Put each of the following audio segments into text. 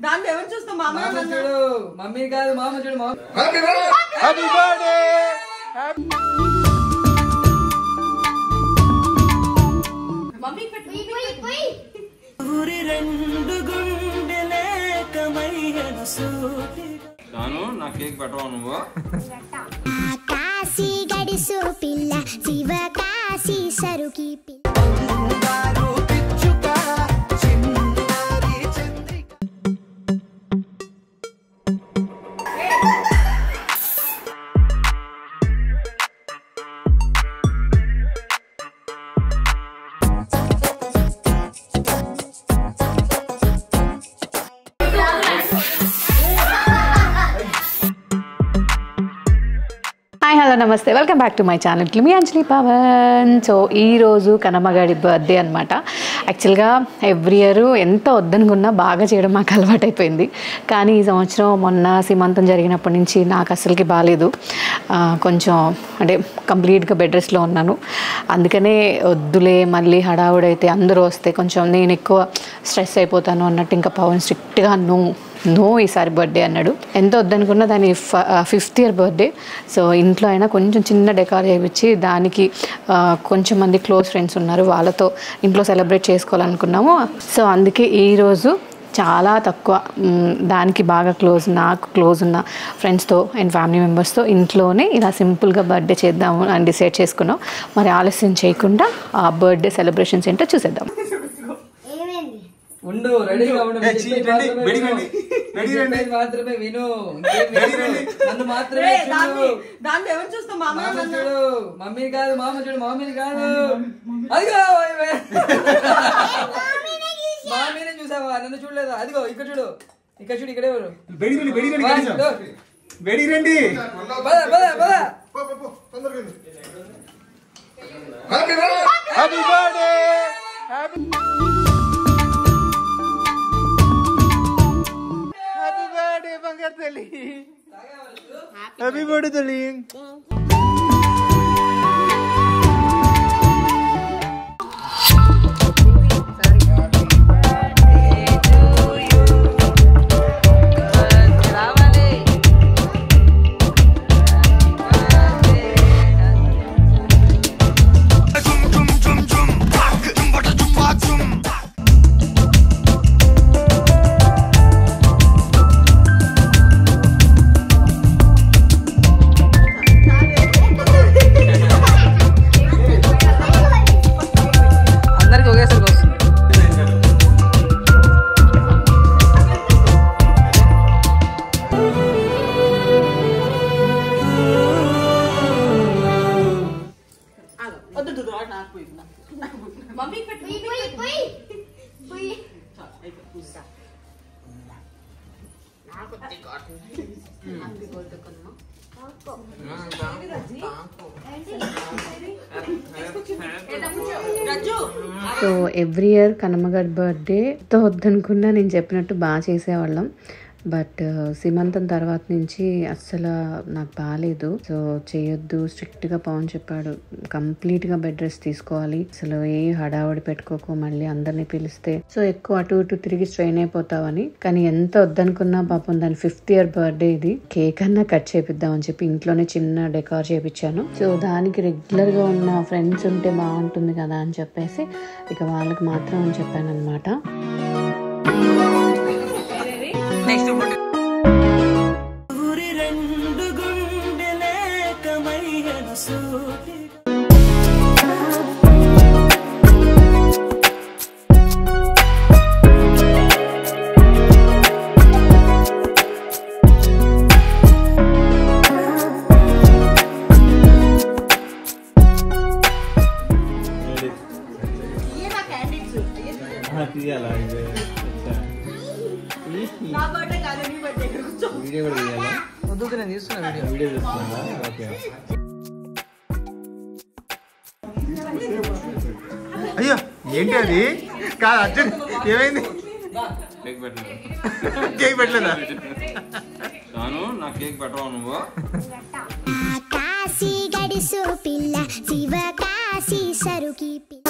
దాన్ని ఎవరు చూస్తాం మామ చూడు మమ్మీ కాదు మామ చూడు హ్యాపీ బర్త్డే మమ్మీ ఊరి రెండు గుండెలే కమయ్యన సూటి నాను నా కేక్ పెట్టవా నువ్వు కాశీ గడిసు పిల్ల శివ కాశీ సరుకి పిల్ల హాయ్ హలో నమస్తే welcome back to my channel మీ అంజలి పవన్. సో ఈరోజు కనమ్మగాడి బర్త్డే అనమాట. యాక్చువల్గా ఎవ్రీ ఇయర్ ఎంత వద్దనుకున్నా బాగా చేయడం మాకు అలవాటు అయిపోయింది. కానీ ఈ సంవత్సరం మొన్న సీమంతం జరిగినప్పటి నుంచి నాకు అసలుకి బాగాలేదు. కొంచెం అంటే కంప్లీట్గా బెడ్ రెస్ట్లో ఉన్నాను. అందుకనే వద్దులే మళ్ళీ హడావుడైతే అందరూ వస్తే కొంచెం నేను ఎక్కువ స్ట్రెస్ అయిపోతాను అన్నట్టు ఇంకా పవన్ స్ట్రిక్ట్గా నో ఈసారి బర్త్డే అన్నాడు. ఎంత వద్దనుకున్నా దాని 5th ఇయర్ బర్త్డే. సో ఇంట్లో అయినా కొంచెం చిన్న డెకార్ చేయించి దానికి కొంచెం మంది క్లోజ్ ఫ్రెండ్స్ ఉన్నారు, వాళ్ళతో ఇంట్లో సెలబ్రేట్ చేసుకోవాలనుకున్నాము. సో అందుకే ఈరోజు చాలా తక్కువ దానికి బాగా నాకు క్లోజ్ ఉన్న ఫ్రెండ్స్తో అండ్ ఫ్యామిలీ మెంబర్స్తో ఇంట్లోనే ఇలా సింపుల్గా బర్త్డే చేద్దాము అని డిసైడ్ చేసుకున్నాం. మరి ఆలస్యం చేయకుండా ఆ బర్త్డే సెలబ్రేషన్స్ ఏంటో చూసేద్దాం. ఉండు రెడీగా ఉండు మాత్రమే విను నన్ను మాత్రమే దాన్ని ఎవరు చూస్తాం మామ చూడు మమ్మీ కాదు మామ చూడు మమ్మీని కాదు అదిగో మామీనే చూసావా నన్ను చూడలేదా అదిగో ఇక్కడ చూడు ఇక్కడే ఎవరు హ్యాపీ బర్త్డే బంగారు తల్లి హ్యాపీ బర్త్డే తల్లి. సో ఎవ్రీ ఇయర్ కనమ్మగారి బర్త్డే ఎంతో వద్దనుకున్నా నేను చెప్పినట్టు బాగా చేసేవాళ్ళం. బట్ సీమంతం తర్వాత నుంచి అస్సలు నాకు బాగాలేదు. సో చేయొద్దు స్ట్రిక్ట్గా పవన్ చెప్పాడు, కంప్లీట్గా బెడ్ రెస్ట్ తీసుకోవాలి, అసలు ఏ హడావడి పెట్టుకోకు, మళ్ళీ అందరినీ పిలిస్తే సో ఎక్కువ అటు ఇటు తిరిగి స్ట్రెయిన్ అయిపోతావని. కానీ ఎంత వద్దనుకున్నా పాపం దాని 5th ఇయర్ బర్త్డే ఇది, కేక్ అన్నా కట్ చేపిద్దామని చెప్పి ఇంట్లోనే చిన్న డెకార్ చేపించాను. సో దానికి రెగ్యులర్గా ఉన్న ఫ్రెండ్స్ ఉంటే బాగుంటుంది కదా అని చెప్పేసి ఇక వాళ్ళకి మాత్రం అని చెప్పాను అనమాట. ఊరి రెండు గుండెలే కమయ్యన సూటి అయ్యో ఏంటి అది కాదు అర్జున్ ఏమైంది కేక్ పెట్టలేదా నాను నా కేక్ పెట్టవా నువ్వు కాశీ గడిసు పిల్ల శివ కాశీ సరుకి పిల్ల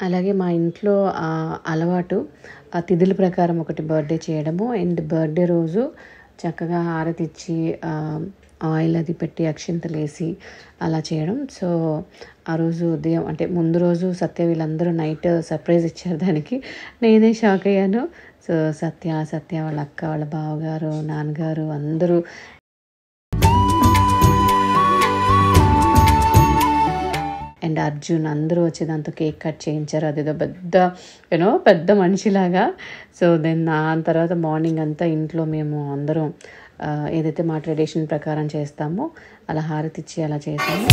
అలాగే మా ఇంట్లో అలవాటు ఆ తిథుల ప్రకారం ఒకటి బర్త్డే చేయడము అండ్ బర్త్డే రోజు చక్కగా హారతి ఇచ్చి ఆయిల్ అది పెట్టి అక్షింతలు వేసి అలా చేయడం. సో ఆ రోజు ఉదయం అంటే ముందు రోజు సత్య వీళ్ళందరూ నైట్ సర్ప్రైజ్ ఇచ్చారు దానికి. నేనే షాక్ అయ్యాను. సో సత్య వాళ్ళ అక్క వాళ్ళ బావగారు నాన్నగారు అందరూ అండ్ అర్జున్ అందరూ వచ్చి దాంతో కేక్ కట్ చేయించారు. అదేదో పెద్ద మనిషిలాగా. సో దెన్ దాని తర్వాత మార్నింగ్ అంతా ఇంట్లో మేము అందరం ఏదైతే మా ట్రెడిషన్ ప్రకారం చేస్తామో అలా హారతి ఇచ్చి అలా చేసాము.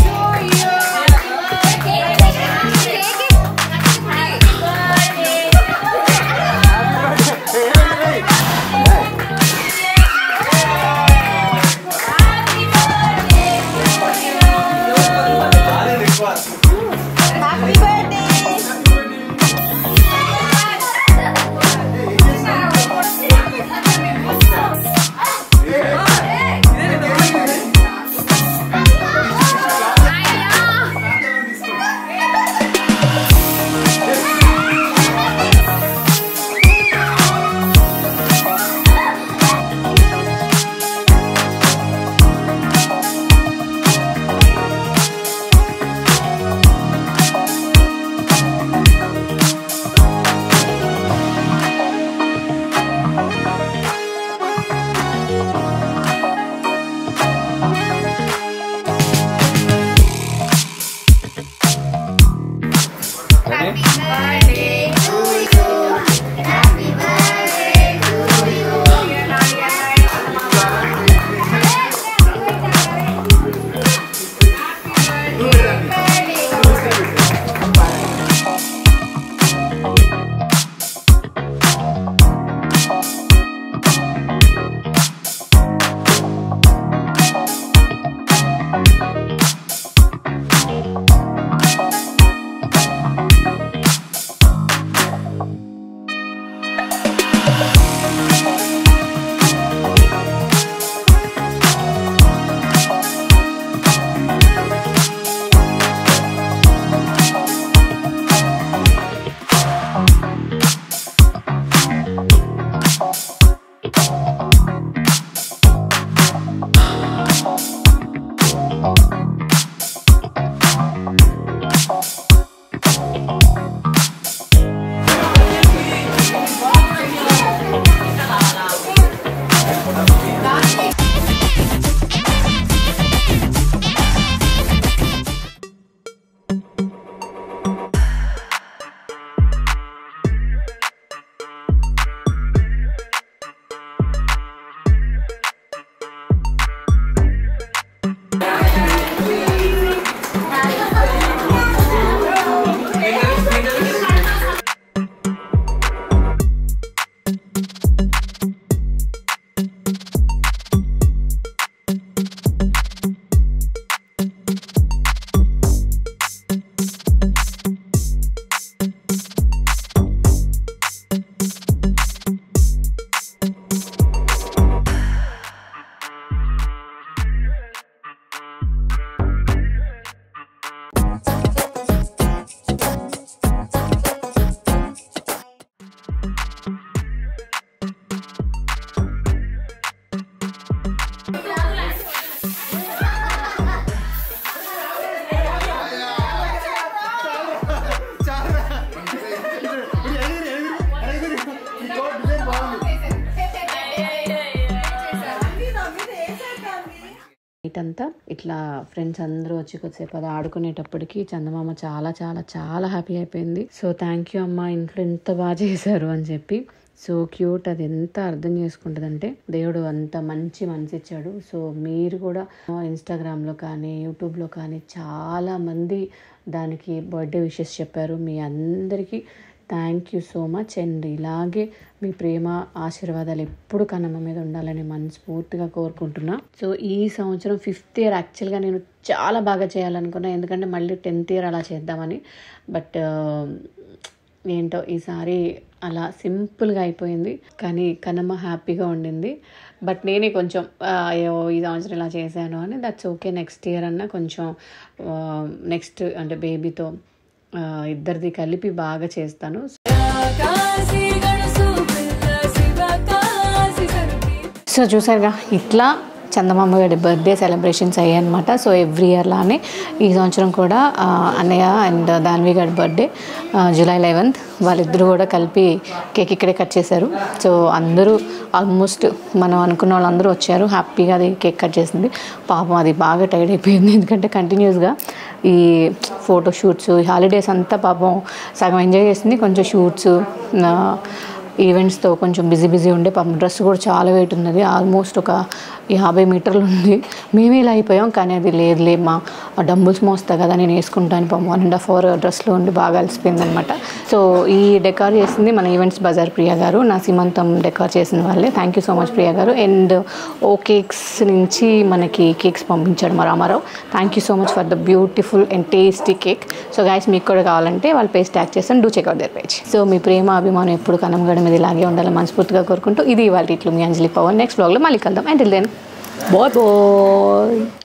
నైట్ అంతా ఇట్లా ఫ్రెండ్స్ అందరూ వచ్చి కొద్దిసేపు అది ఆడుకునేటప్పటికి చందమామ చాలా చాలా చాలా హ్యాపీ అయిపోయింది. సో థ్యాంక్ యూ అమ్మ, ఇంట్లో ఎంత బాగా చేశారు అని చెప్పి. సో క్యూట్, అది ఎంత అర్థం చేసుకుంటుందంటే దేవుడు అంత మంచి మనసు ఇచ్చాడు. సో మీరు కూడా ఇన్స్టాగ్రామ్లో కానీ యూట్యూబ్లో కానీ చాలామంది దానికి బర్త్డే విషెస్ చెప్పారు. మీ అందరికీ thank you so much. And ఇలాగే మీ ప్రేమ ఆశీర్వాదాలు ఎప్పుడు కన్నమ్మ మీద ఉండాలని మనస్ఫూర్తిగా కోరుకుంటున్నా. సో ఈ సంవత్సరం 5th ఇయర్ యాక్చువల్గా నేను చాలా బాగా చేయాలనుకున్నా, ఎందుకంటే మళ్ళీ 10th ఇయర్ అలా చేద్దామని. బట్ ఏంటో ఈసారి అలా సింపుల్గా అయిపోయింది, కానీ కన్నమ్మ హ్యాపీగా ఉండింది. బట్ నేనే కొంచెం అయ్యో ఈ సంవత్సరం ఇలా చేశాను అని. దట్స్ ఓకే, నెక్స్ట్ ఇయర్ అన్నా కొంచెం నెక్స్ట్ అంటే బేబీతో ఇద్దరిది కలిపి బాగా చేస్తాను. సో చూసారుగా ఇట్లా చందమామ గారి బర్త్డే సెలబ్రేషన్స్ అయ్యాయి అనమాట. సో ఎవ్రీ ఇయర్ లానే ఈ సంవత్సరం కూడా అన్నయ్య అండ్ దాన్వి గారి బర్త్డే జూలై 11th వాళ్ళిద్దరూ కూడా కలిపి కేక్ ఇక్కడే కట్ చేశారు. సో అందరూ ఆల్మోస్ట్ మనం అనుకున్న వాళ్ళందరూ వచ్చారు. హ్యాపీగా అది కేక్ కట్ చేసింది. పాపం అది బాగా టైర్డ్ అయిపోయింది, ఎందుకంటే కంటిన్యూస్గా ఈ ఫోటోషూట్స్ ఈ హాలిడేస్ అంతా పాపం సగం ఎంజాయ్ చేసింది, కొంచెం షూట్స్ ఈవెంట్స్తో కొంచెం బిజీ ఉండే. పాపం డ్రెస్ కూడా చాలా వెయిట్ ఉన్నది, ఆల్మోస్ట్ ఒక 50 మీటర్లు ఉంది. మేమే ఇలా అయిపోయాం, కానీ అది లేదులే మా డంబుల్స్ మోస్తా కదా నేను వేసుకుంటాను. పాపం 1.5 hour డ్రెస్లో ఉండి బాగా అలసిపోయింది అనమాట. సో ఈ డెకార్ చేసింది మన ఈవెంట్స్ బజార్ ప్రియా గారు, నా సీమంతం డెకార్ చేసిన వాళ్ళే. Thank you so much Priya garu. And O cakes నుంచి మనకి కేక్స్ పంపించాడు మా Ramarao. Thank you so much for the beautiful and tasty cake. So guys మీకు కూడా కావాలంటే వాళ్ళ పేజ్ ట్యాగ్ చేస్తాను, do check out their page. So మీ ప్రేమ అభిమానం ఎప్పుడు కనమగడ మీద ఇలాగే ఉండాలని మనస్ఫూర్తిగా కోరుకుంటూ ఇది ఇవాళ ఇట్లు మీ అంజలి పవన్. నెక్స్ట్ వ్లాగ్లో మళ్ళీ కలుద్దాం. Until then bye bye.